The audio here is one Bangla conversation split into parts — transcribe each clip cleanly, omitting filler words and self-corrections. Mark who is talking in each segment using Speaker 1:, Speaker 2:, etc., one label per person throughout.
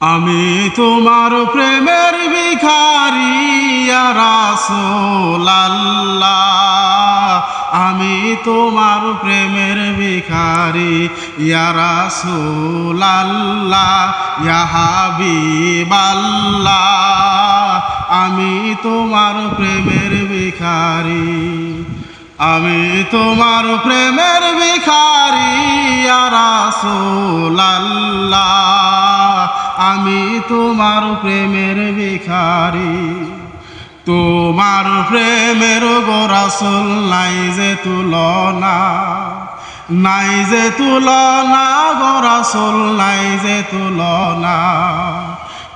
Speaker 1: আমি তোমার প্রেমের ভিখারি ইয়া রাসূলুল্লাহ, আমি তোমার প্রেমের ভিখারি ইয়া রাসূলুল্লাহ, ইয়া হাবিবাল্লাহ, আমি তোমার প্রেমের ভিখারি, আমি তোমার প্রেমের ভিখারি ইয়া রাসূলুল্লাহ, আমি তোমার প্রেমের ভিখারি। তোমার প্রেমের গো রাসূল নাই যে তুলনা, নাই যে তুলনা গো রাসূল নাই যে তুলনা।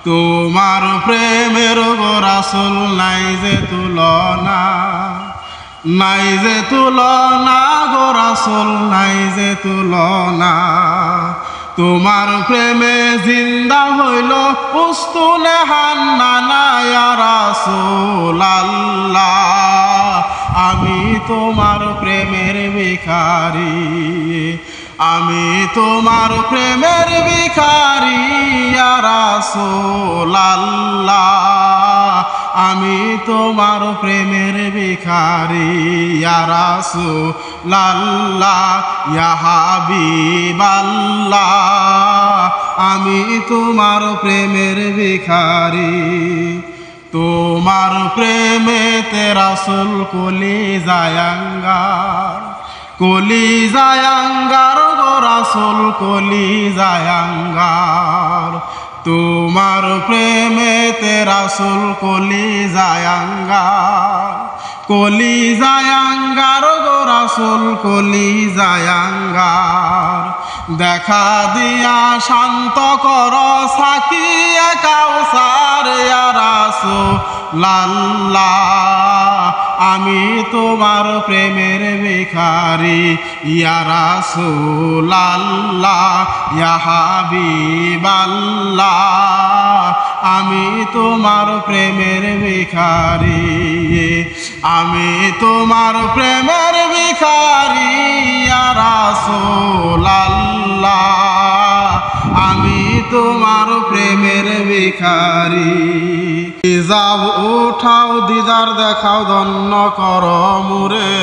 Speaker 1: তোমার প্রেমের গো রাসূল নাই যে তুলনা, নাই যে তুলনা গো রাসূল নাই যে তুলনা। তোমার প্রেমে জিন্দা হইল উস্তুনে হান্নানা ইয়া রাসূলুল্লাহ, আমি তোমার প্রেমের ভিখারি, আমি তোমার প্রেমের ভিখারি ইয়া রাসূলুল্লাহ, আমি তোমার প্রেমের ভিখারি ইয়া রাসূলুল্লাহ, ইয়া হাবিবাল্লাহ, আমি তোমার প্রেমের ভিখারি। তোমার প্রেমেতে রাসূল কলিজায় আঙ্গার, কলিজায় আঙ্গার গো রাসূল কলিজায় আঙ্গার। তোমার প্রেমেতে রাসূল কলিজায় আঙ্গার, কলিজায় আঙ্গার গো রাসূল কলিজায় আঙ্গার। দেখা দিয়া শান্ত কর সাকিয়ে কাউসার ইয়া রাসূলুল্লাহ, আমি তোমার প্রেমের ভিখারি ইয়া রাসূলুল্লাহ, ইয়া হাবিবাল্লাহ, আমি তোমার প্রেমের ভিখারি, আমি তোমার প্রেমের ভিখারি ইয়া রাসূলুল্লাহ, আমি তোমার প্রেমের ভিখারি। হিজাব উঠাও দিদার দেখাও ধন্য কর মুরে,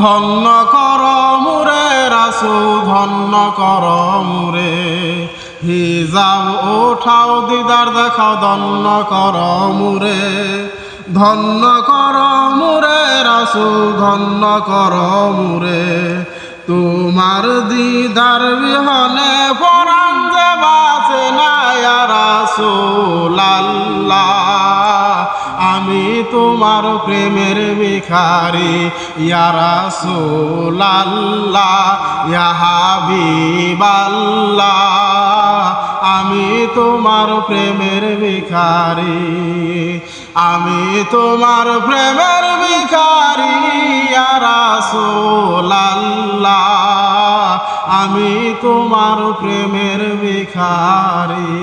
Speaker 1: ধন্য কর মুরে রাসূল ধন্য কর মুরে। হিজাব উঠাও দিদার দেখাও ধন্য কর মুরে, ধন্য কর মুরে রাসূল ধন্য কর মুরে। তোমার দিদার বিহনে পরাণ যে বাঁচে না ইয়া রাসূলুল্লাহ, আমি তোমার প্রেমের ভিখারি ইয়া রাসূলুল্লাহ, ইয়া হাবিবাল্লাহ, আমি তোমার প্রেমের ভিখারি, আমি তোমার প্রেমের ভিখারি ইয়া রাসূলুল্লাহ, আমি তোমার প্রেমের ভিখারি।